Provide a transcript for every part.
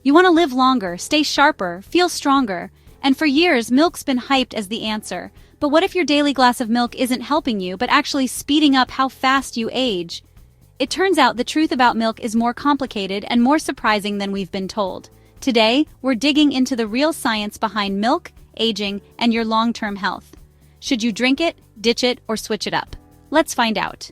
You want to live longer, stay sharper, feel stronger. And for years, milk's been hyped as the answer. But what if your daily glass of milk isn't helping you, but actually speeding up how fast you age? It turns out the truth about milk is more complicated and more surprising than we've been told. Today, we're digging into the real science behind milk, aging, and your long-term health. Should you drink it, ditch it, or switch it up? Let's find out.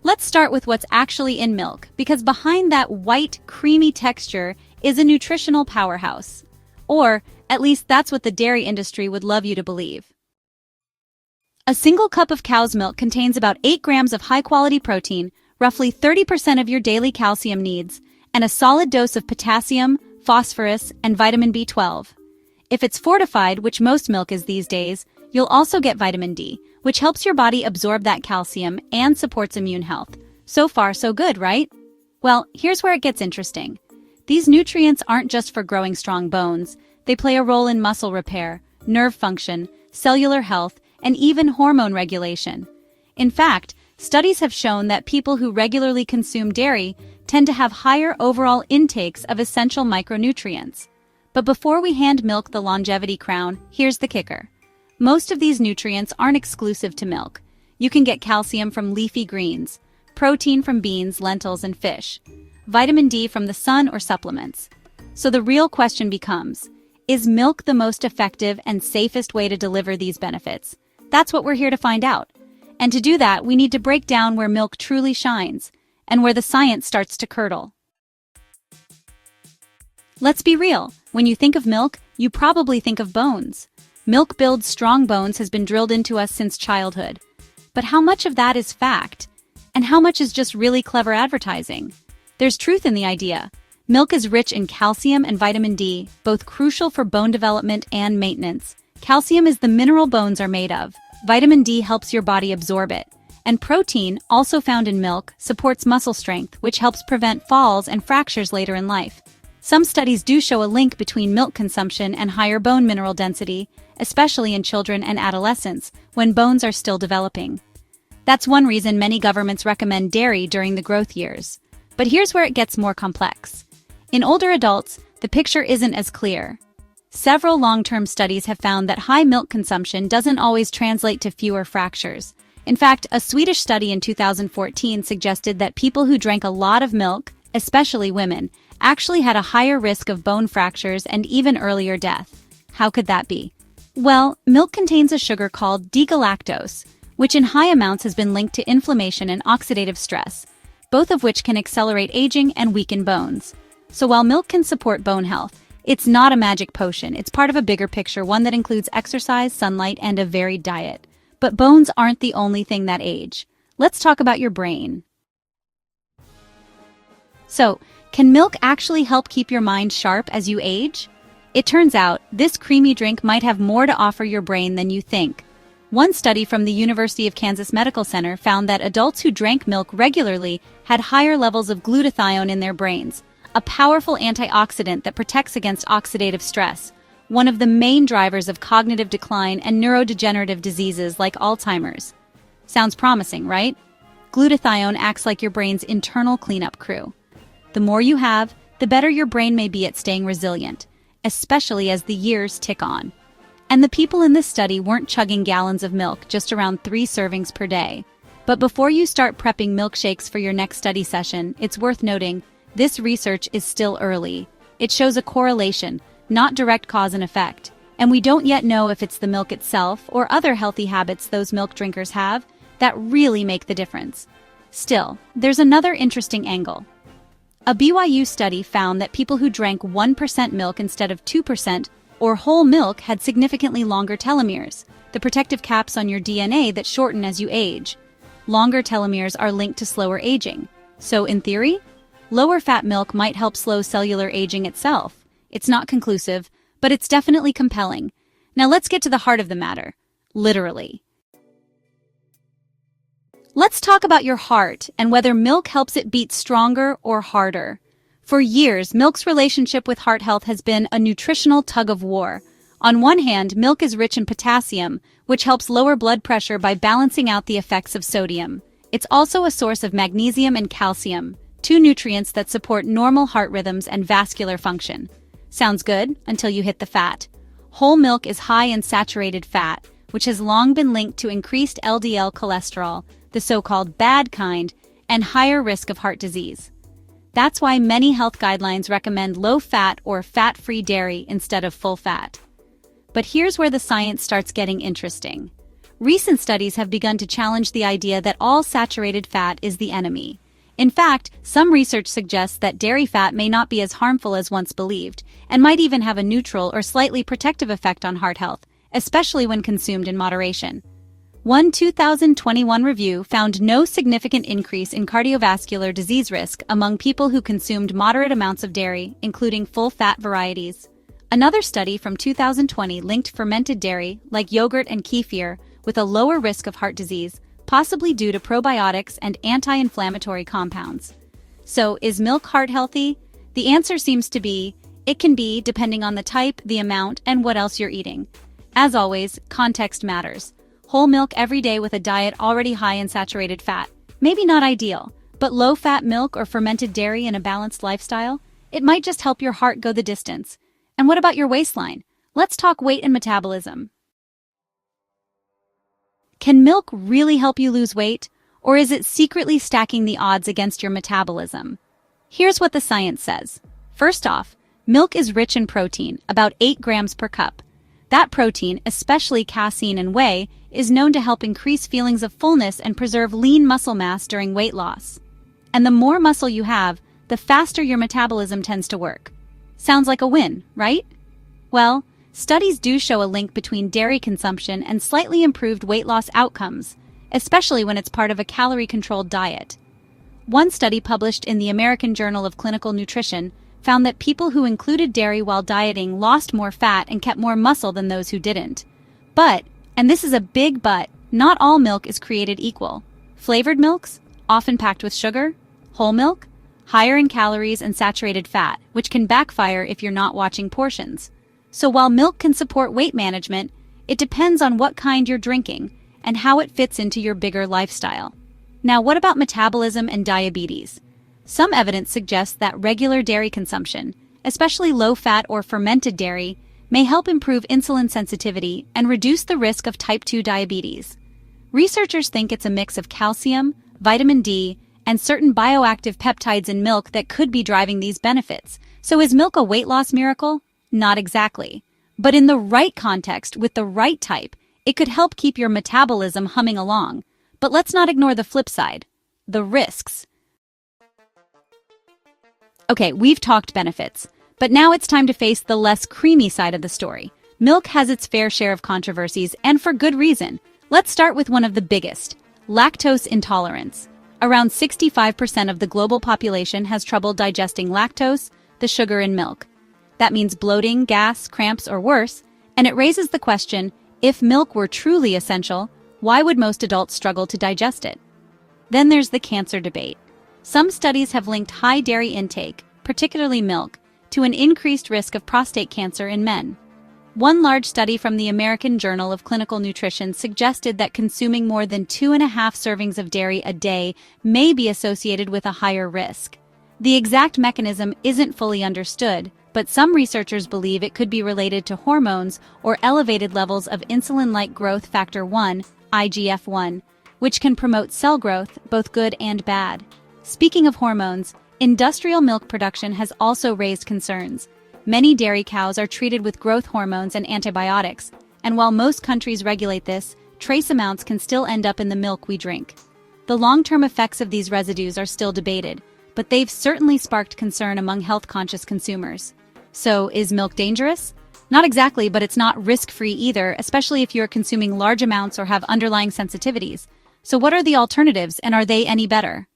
Let's start with what's actually in milk, because behind that white, creamy texture is a nutritional powerhouse. Or, at least that's what the dairy industry would love you to believe. A single cup of cow's milk contains about 8 grams of high-quality protein, roughly 30% of your daily calcium needs, and a solid dose of potassium, phosphorus, and vitamin B12. If it's fortified, which most milk is these days, you'll also get vitamin D, which helps your body absorb that calcium and supports immune health. So far, so good, right? Well, here's where it gets interesting. These nutrients aren't just for growing strong bones. They play a role in muscle repair, nerve function, cellular health, and even hormone regulation. In fact, studies have shown that people who regularly consume dairy tend to have higher overall intakes of essential micronutrients. But before we hand milk the longevity crown, here's the kicker. Most of these nutrients aren't exclusive to milk. You can get calcium from leafy greens, protein from beans, lentils, and fish, vitamin D from the sun or supplements. So the real question becomes, is milk the most effective and safest way to deliver these benefits? That's what we're here to find out. And to do that, we need to break down where milk truly shines, and where the science starts to curdle. Let's be real. When you think of milk, you probably think of bones. Milk builds strong bones has been drilled into us since childhood. But how much of that is fact? And how much is just really clever advertising? There's truth in the idea. Milk is rich in calcium and vitamin D, both crucial for bone development and maintenance. Calcium is the mineral bones are made of. Vitamin D helps your body absorb it. And protein, also found in milk, supports muscle strength, which helps prevent falls and fractures later in life. Some studies do show a link between milk consumption and higher bone mineral density, especially in children and adolescents, when bones are still developing. That's one reason many governments recommend dairy during the growth years. But here's where it gets more complex. In older adults, the picture isn't as clear. Several long-term studies have found that high milk consumption doesn't always translate to fewer fractures. In fact, a Swedish study in 2014 suggested that people who drank a lot of milk, especially women, actually had a higher risk of bone fractures and even earlier death. How could that be? Well, milk contains a sugar called D-galactose, which in high amounts has been linked to inflammation and oxidative stress, both of which can accelerate aging and weaken bones. So while milk can support bone health, it's not a magic potion. It's part of a bigger picture, one that includes exercise, sunlight, and a varied diet. But bones aren't the only thing that age. Let's talk about your brain. So, can milk actually help keep your mind sharp as you age? It turns out, this creamy drink might have more to offer your brain than you think. One study from the University of Kansas Medical Center found that adults who drank milk regularly had higher levels of glutathione in their brains, a powerful antioxidant that protects against oxidative stress, one of the main drivers of cognitive decline and neurodegenerative diseases like Alzheimer's. Sounds promising, right? Glutathione acts like your brain's internal cleanup crew. The more you have, the better your brain may be at staying resilient, especially as the years tick on. And the people in this study weren't chugging gallons of milk, just around 3 servings per day. But before you start prepping milkshakes for your next study session, it's worth noting, this research is still early. It shows a correlation, not direct cause and effect. And we don't yet know if it's the milk itself or other healthy habits those milk drinkers have that really make the difference. Still, there's another interesting angle. A BYU study found that people who drank 1% milk instead of 2% or whole milk had significantly longer telomeres, the protective caps on your DNA that shorten as you age. Longer telomeres are linked to slower aging. So in theory, lower fat milk might help slow cellular aging itself. It's not conclusive, but it's definitely compelling. Now let's get to the heart of the matter. Literally. Let's talk about your heart and whether milk helps it beat stronger or harder. For years, milk's relationship with heart health has been a nutritional tug-of-war. On one hand, milk is rich in potassium, which helps lower blood pressure by balancing out the effects of sodium. It's also a source of magnesium and calcium, two nutrients that support normal heart rhythms and vascular function. Sounds good until you hit the fat. Whole milk is high in saturated fat, which has long been linked to increased LDL cholesterol, the so-called bad kind, and higher risk of heart disease. That's why many health guidelines recommend low-fat or fat-free dairy instead of full-fat. But here's where the science starts getting interesting. Recent studies have begun to challenge the idea that all saturated fat is the enemy. In fact, some research suggests that dairy fat may not be as harmful as once believed, and might even have a neutral or slightly protective effect on heart health, especially when consumed in moderation. One 2021 review found no significant increase in cardiovascular disease risk among people who consumed moderate amounts of dairy, including full-fat varieties. Another study from 2020 linked fermented dairy, like yogurt and kefir, with a lower risk of heart disease, possibly due to probiotics and anti-inflammatory compounds. So, is milk heart healthy? The answer seems to be, it can be, depending on the type, the amount, and what else you're eating. As always, context matters. Whole milk every day with a diet already high in saturated fat. Maybe not ideal, but low-fat milk or fermented dairy in a balanced lifestyle? It might just help your heart go the distance. And what about your waistline? Let's talk weight and metabolism. Can milk really help you lose weight, or is it secretly stacking the odds against your metabolism? Here's what the science says. First off, milk is rich in protein, about 8 grams per cup. That protein, especially casein and whey, is known to help increase feelings of fullness and preserve lean muscle mass during weight loss. And the more muscle you have, the faster your metabolism tends to work. Sounds like a win, right? Well, studies do show a link between dairy consumption and slightly improved weight loss outcomes, especially when it's part of a calorie-controlled diet. One study published in the American Journal of Clinical Nutrition found that people who included dairy while dieting lost more fat and kept more muscle than those who didn't. But, and this is a big but, not all milk is created equal. Flavored milks, often packed with sugar, whole milk, higher in calories and saturated fat, which can backfire if you're not watching portions. So while milk can support weight management, it depends on what kind you're drinking and how it fits into your bigger lifestyle. Now, what about metabolism and diabetes? Some evidence suggests that regular dairy consumption, especially low-fat or fermented dairy, may help improve insulin sensitivity and reduce the risk of type 2 diabetes. Researchers think it's a mix of calcium, vitamin D, and certain bioactive peptides in milk that could be driving these benefits. So is milk a weight loss miracle? Not exactly. But in the right context, with the right type, it could help keep your metabolism humming along. But let's not ignore the flip side, the risks. Okay, we've talked benefits, but now it's time to face the less creamy side of the story. Milk has its fair share of controversies, and for good reason. Let's start with one of the biggest, lactose intolerance. Around 65% of the global population has trouble digesting lactose, the sugar in milk. That means bloating, gas, cramps, or worse, and it raises the question, if milk were truly essential, why would most adults struggle to digest it? Then there's the cancer debate. Some studies have linked high dairy intake, particularly milk, to an increased risk of prostate cancer in men. One large study from the American Journal of Clinical Nutrition suggested that consuming more than 2.5 servings of dairy a day may be associated with a higher risk. The exact mechanism isn't fully understood, but some researchers believe it could be related to hormones or elevated levels of insulin-like growth factor 1, IGF-1, which can promote cell growth, both good and bad. Speaking of hormones, industrial milk production has also raised concerns. Many dairy cows are treated with growth hormones and antibiotics, and while most countries regulate this, trace amounts can still end up in the milk we drink. The long-term effects of these residues are still debated, but they've certainly sparked concern among health-conscious consumers. So, is milk dangerous? Not exactly, but it's not risk-free either, especially if you're consuming large amounts or have underlying sensitivities. So what are the alternatives, and are they any better?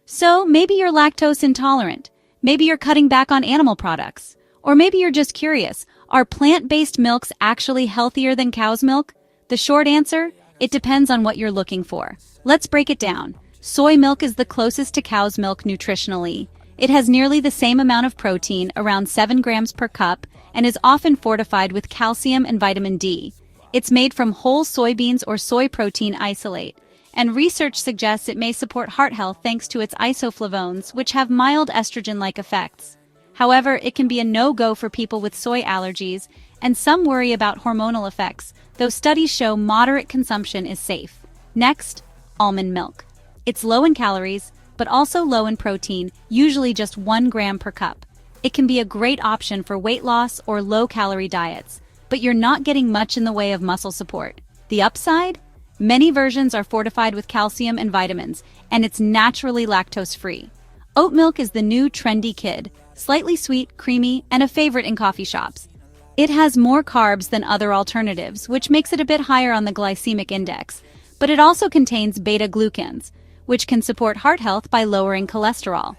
So, maybe you're lactose intolerant. Maybe you're cutting back on animal products. Or maybe you're just curious, are plant-based milks actually healthier than cow's milk? The short answer? It depends on what you're looking for. Let's break it down. Soy milk is the closest to cow's milk nutritionally. It has nearly the same amount of protein, around 7 grams per cup, and is often fortified with calcium and vitamin D. It's made from whole soybeans or soy protein isolate, and research suggests it may support heart health thanks to its isoflavones, which have mild estrogen-like effects. However, it can be a no-go for people with soy allergies, and some worry about hormonal effects, though studies show moderate consumption is safe. Next, almond milk. It's low in calories, but also low in protein, usually just 1 gram per cup. It can be a great option for weight loss or low-calorie diets, but you're not getting much in the way of muscle support. The upside? Many versions are fortified with calcium and vitamins, and it's naturally lactose-free. Oat milk is the new trendy kid, slightly sweet, creamy, and a favorite in coffee shops. It has more carbs than other alternatives, which makes it a bit higher on the glycemic index, but it also contains beta-glucans, which can support heart health by lowering cholesterol.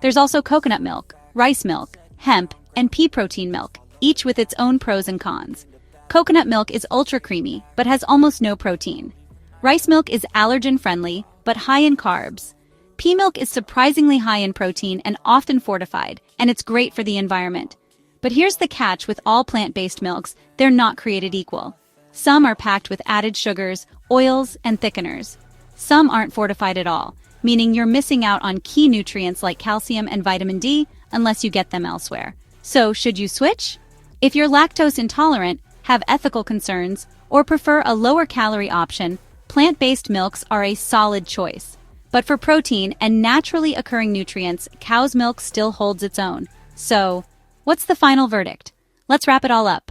There's also coconut milk, rice milk, hemp, and pea protein milk, each with its own pros and cons. Coconut milk is ultra-creamy, but has almost no protein. Rice milk is allergen-friendly, but high in carbs. Pea milk is surprisingly high in protein and often fortified, and it's great for the environment. But here's the catch with all plant-based milks, they're not created equal. Some are packed with added sugars, oils, and thickeners. Some aren't fortified at all, meaning you're missing out on key nutrients like calcium and vitamin D unless you get them elsewhere. So, should you switch? If you're lactose intolerant, have ethical concerns, or prefer a lower-calorie option, plant-based milks are a solid choice. But for protein and naturally occurring nutrients, cow's milk still holds its own. So, what's the final verdict? Let's wrap it all up.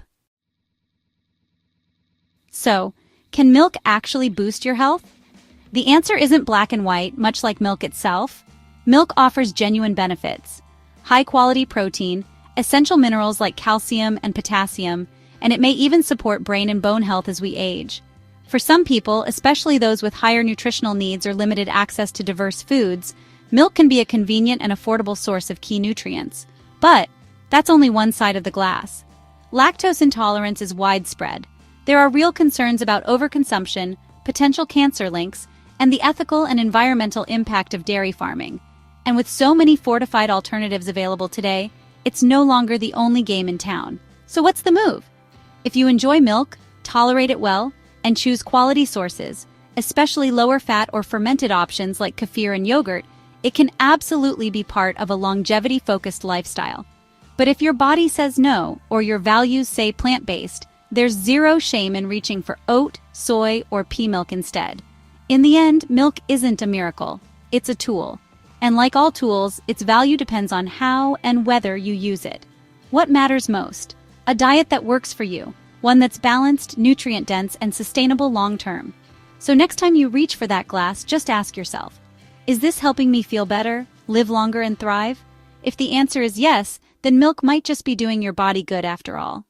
So, can milk actually boost your health? The answer isn't black and white, much like milk itself. Milk offers genuine benefits: high-quality protein, essential minerals like calcium and potassium, and it may even support brain and bone health as we age. For some people, especially those with higher nutritional needs or limited access to diverse foods, milk can be a convenient and affordable source of key nutrients. But that's only one side of the glass. Lactose intolerance is widespread. There are real concerns about overconsumption, potential cancer links, and the ethical and environmental impact of dairy farming. And with so many fortified alternatives available today, it's no longer the only game in town. So what's the move? If you enjoy milk, tolerate it well, and choose quality sources, especially lower-fat or fermented options like kefir and yogurt, it can absolutely be part of a longevity-focused lifestyle. But if your body says no, or your values say plant-based, there's zero shame in reaching for oat, soy, or pea milk instead. In the end, milk isn't a miracle. It's a tool. And like all tools, its value depends on how and whether you use it. What matters most? A diet that works for you, one that's balanced, nutrient-dense, and sustainable long-term. So next time you reach for that glass, just ask yourself, is this helping me feel better, live longer, and thrive? If the answer is yes, then milk might just be doing your body good after all.